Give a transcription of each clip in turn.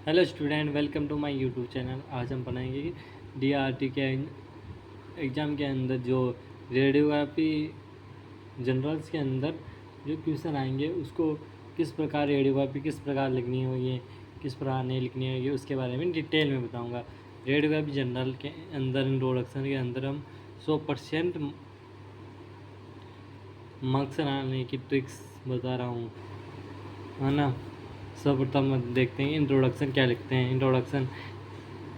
Hello student, welcome to my YouTube channel. आज हम पढ़ेंगे कि डीआरटी के एग्ज़ाम के अंदर जो रेडियोग्राफी जनरल्स के अंदर जो क्वेश्चन आएंगे उसको किस प्रकार रेडियोग्राफी किस प्रकार लिखनी होगी, किस प्रकार नहीं लिखनी होगी, उसके बारे में डिटेल में बताऊंगा। रेडियोग्राफी जनरल के अंदर इंट्रोडक्शन के अंदर हम 100% मार्क्स लाने की ट्रिक्स बता रहा हूँ, है ना। सर्वप्रथम देखते हैं इंट्रोडक्शन क्या लिखते हैं। इंट्रोडक्शन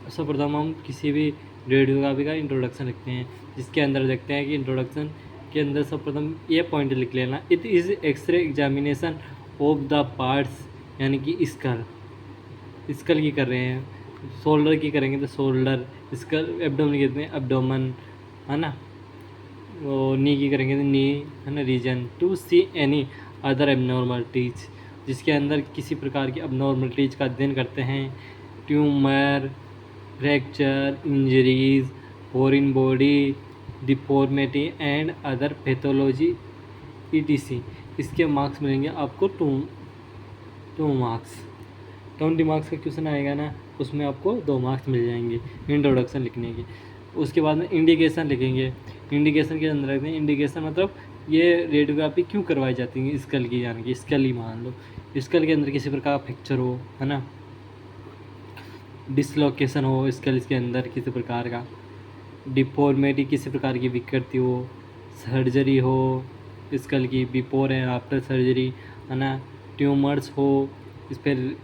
सर्वप्रथम हम किसी भी रेडियोग्राफी का इंट्रोडक्शन लिखते हैं, जिसके अंदर देखते हैं कि इंट्रोडक्शन के अंदर सर्वप्रथम ये पॉइंट लिख लेना, it is X-ray examination of the parts, यानी कि स्कल की कर रहे हैं, शोल्डर की करेंगे तो शोल्डर, स्कल एब्डोमन की कहते हैं एब्डोमन, है ना। वो नी की करेंगे तो नी, है ना, region to see any other abnormalities, जिसके अंदर किसी प्रकार की एबनॉर्मलिटीज का अध्ययन करते हैं। Tumour, fracture, injuries, foreign body deformity and other pathology etc. इसके मार्क्स मिलेंगे आपको टू मार्क्स। 20 मार्क्स का क्वेश्चन आएगा ना, उसमें आपको 2 मार्क्स मिल जाएंगे इंट्रोडक्शन लिखने के। उसके बाद में इंडिकेशन लिखेंगे। इंडिकेशन के अंदर रखते हैं, इंडिकेशन मतलब ये रेडियोग्राफी क्यों करवाई जाती है स्कल की, यानी कि स्कल ही मान लो, स्कल के अंदर किसी प्रकार का फ्रैक्चर हो, है ना, डिसलोकेशन हो स्कल के अंदर किसी प्रकार का, डिफॉर्मिटी किसी प्रकार की विकृति हो, सर्जरी हो स्कल की बिफोर एंड आफ्टर सर्जरी, है ना, ट्यूमर्स हो, इस पर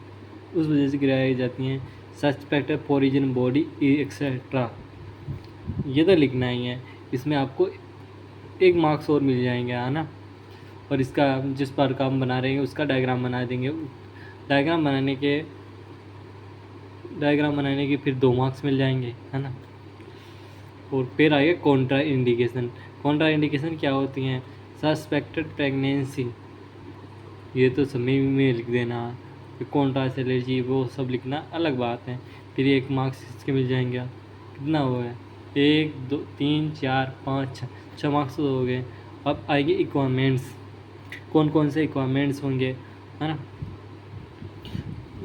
उस वजह से गिराई जाती हैं, सस्पेक्टेड फॉरिजन बॉडी एक्सेट्रा। ये तो लिखना ही है। इसमें आपको 1 मार्क्स और मिल जाएंगे, है ना। और इसका जिस पर का हम बना रहे हैं उसका डायग्राम बना देंगे। डायग्राम बनाने के फिर 2 मार्क्स मिल जाएंगे, है ना। और फिर आगे कॉन्ट्रा इंडिकेशन। कॉन्ट्रा इंडिकेशन क्या होती हैं? सस्पेक्टेड प्रेगनेंसी, ये तो सभी में लिख देना। फिर कॉन्ट्रास्ट एलर्जी वो सब लिखना अलग बात है। फिर 1 मार्क्स इसके मिल जाएंगे। कितना हो गया? 1 2 3 4 5 6 मार्क्स तो हो गए। अब आएंगे इक्वापमेंट्स। कौन कौन से इक्वापमेंट्स होंगे, है ना।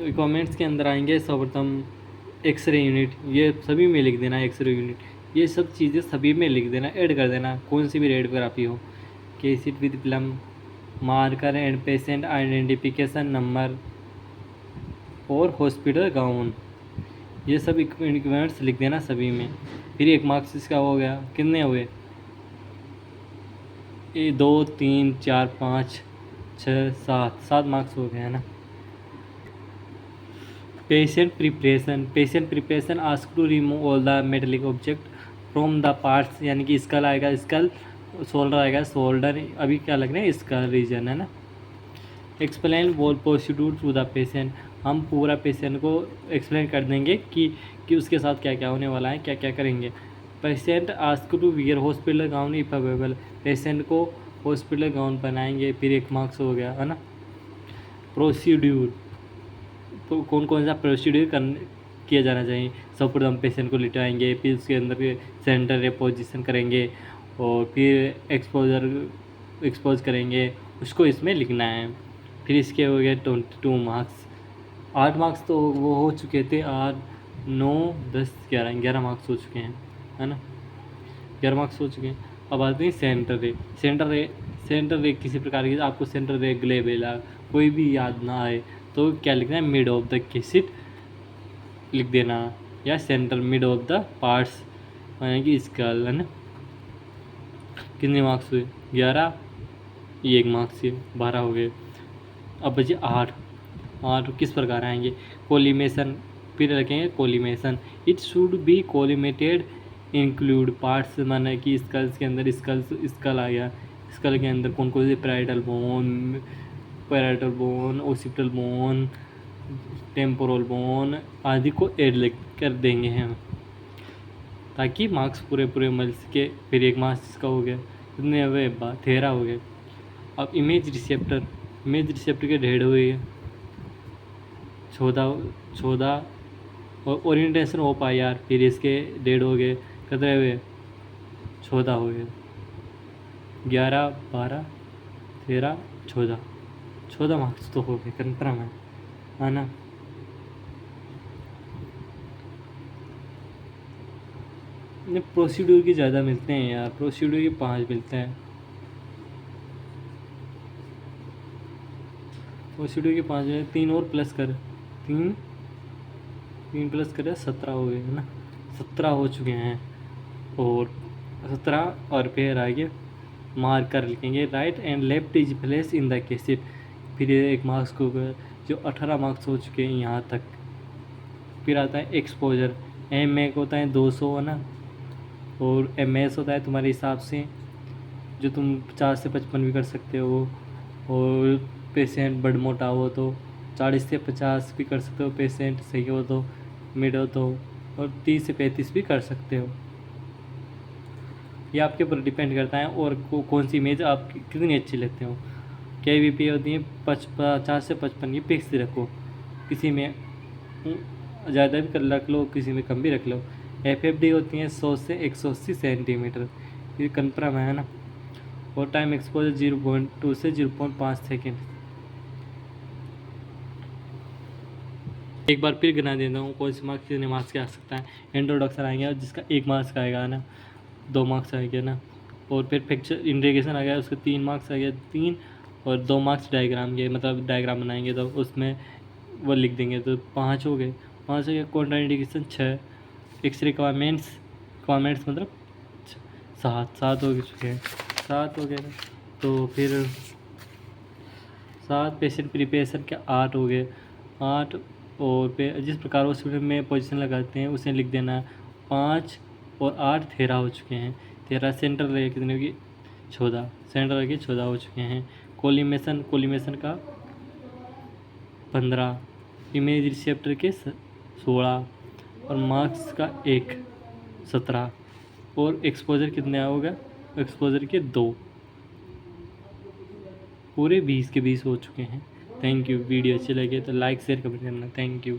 इक्वापमेंट्स के अंदर आएंगे सर्वप्रथम एक्सरे यूनिट, ये सभी में लिख देना। एक्सरे यूनिट, ये सब चीज़ें सभी में लिख देना, ऐड कर देना, कौन सी भी रेडियोग्राफी हो। Cassette with plum, marker and patient identification number और हॉस्पिटल गाउन, ये सब इक्विपमेंट्स लिख देना सभी में। फिर 1 मार्क्स इसका हो गया। कितने हुए? 2 3 4 5 6 7 मार्क्स हो गए, है ना। Patient preparation ask to remove all the metallic object from the parts, यानी कि स्कल आएगा, स्कल, शोल्डर आएगा, शोल्डर, अभी क्या लग रहा है स्कल रीजन, है ना। Explain whole procedure to the patient, हम पूरा पेशेंट को एक्सप्लेन कर देंगे कि उसके साथ क्या क्या होने वाला है, क्या क्या करेंगे। Patient ask to wear hospital gown if available, patient को हॉस्पिटल गाउन पहनाएंगे, फिर 1 मार्क्स हो गया, है ना। प्रोसीड्यूर, तो कौन कौन सा प्रोसीड्यूर किया जाना चाहिए। सर्वप्रथम पेशेंट को लिटाएंगे, फिर उसके अंदर सेंटर पोजीशन करेंगे, और फिर एक्सपोज करेंगे, उसको इसमें लिखना है। फिर इसके हो गए 22 मार्क्स। 8 मार्क्स तो वो हो चुके थे, 8 9 10 11 मार्क्स हो चुके हैं, है ना। 11 मार्क्स हो चुके हैं। अब आते हैं सेंटर रे किसी प्रकार की, आपको सेंटर रे ग्लेबेला कोई भी याद ना आए तो क्या लिखना है? मिड ऑफ द केसिट लिख देना, या centre mid of the parts, यानी कि स्कल, है ना। कितने मार्क्स हुए? 11, ये 1 मार्क्स से 12 हो गए। अब बचे 8 किस प्रकार आएंगे? कोलिमेशन, फिर रखेंगे collimation, it should be collimated include parts, माना कि स्कल्स के अंदर स्कल आ गया, स्कल के अंदर कौन कौन से parietal bone, occipital bone, temporal bone आदि को ऐड कर देंगे हम, ताकि मार्क्स पूरे मिल सके। फिर 1 मार्क्स इसका हो गया। कितने हुए? 13 हो गए। अब इमेज रिसेप्टर के ढेर हुए 14 और ओरिएंटेशन हो पाया यार, फिर इसके 1.5 हो गए। कितने हुए? 14 हो गए। 11 12 13 14 मार्क्स तो हो गए, कन्फर्म है ना। नहीं, प्रोसीड्यूर की ज़्यादा मिलते हैं यार, प्रोसीड्यूर के 5 मिलते हैं। प्रोसीड्यूर के 5 मिले, 3 और प्लस कर, 3 3 प्लस करे 17 हो गए है ना, 17 हो चुके हैं। और 17 और फिर आगे मार्कर लिखेंगे, right and left is place in the cassette. फिर ये एक मार्क्स को जो 18 मार्क्स हो चुके हैं यहाँ तक। फिर आता है एक्सपोजर, एम ए होता है 200 है ना, और एम एस होता है तुम्हारे हिसाब से जो तुम 50 से 55 भी कर सकते हो। और पेशेंट बड़ मोटा हो तो 40 से 50 भी कर सकते हो, पेशेंट सही हो तो, मिड हो तो, और 30 से 35 भी कर सकते हो। ये आपके ऊपर डिपेंड करता है और कौन सी इमेज आप कितनी अच्छी लेते हो। KVP होती है 50 से 55 की फिक्स रखो, किसी में ज़्यादा भी कर रख लो, किसी में कम भी रख लो। FFD होती है 100 से 180 सेंटीमीटर, ये कन्फर्म है ना। और टाइम एक्सपोजर 0.2 से 0.5 सेकेंड। एक बार फिर गिना देता हूँ कौन से मार्क्स कितने मार्क्स के आ सकता है। इंट्रोडक्शन आएगा जिसका 1 मार्क्स का आएगा ना, 2 मार्क्स आएगा ना। और फिर पिक्चर इंडिकेशन आ गया, उसके 3 मार्क्स आ गया, 3 और 2 मार्क्स डायग्राम के, मतलब डायग्राम बनाएंगे तो उसमें वो लिख देंगे तो 5 हो गए। 5 हो गया। कॉन्ट्रा इंडिकेशन 6, एक्स रिक्वायरमेंट्स मतलब 7 हो चुके हैं, 7 हो गए ना। तो फिर 7 पेशेंट प्रिपरेशन के 8 हो गए, 8। और पे जिस प्रकार हॉस्पिटल में पोजीशन लगाते हैं उसे लिख देना है। 5 और 8 13 हो चुके हैं। 13 सेंटर रहे कितने की 14, सेंटर रह के 14 हो चुके हैं। कोलिमेशन का 15, इमेज रिसेप्टर के 16, और मार्क्स का 1 17। और एक्सपोजर कितने होगा, एक्सपोजर के 2, पूरे 20 के 20 हो चुके हैं। Thank you. वीडियो अच्छी लगे तो लाइक शेयर कमेंट करना। Thank you.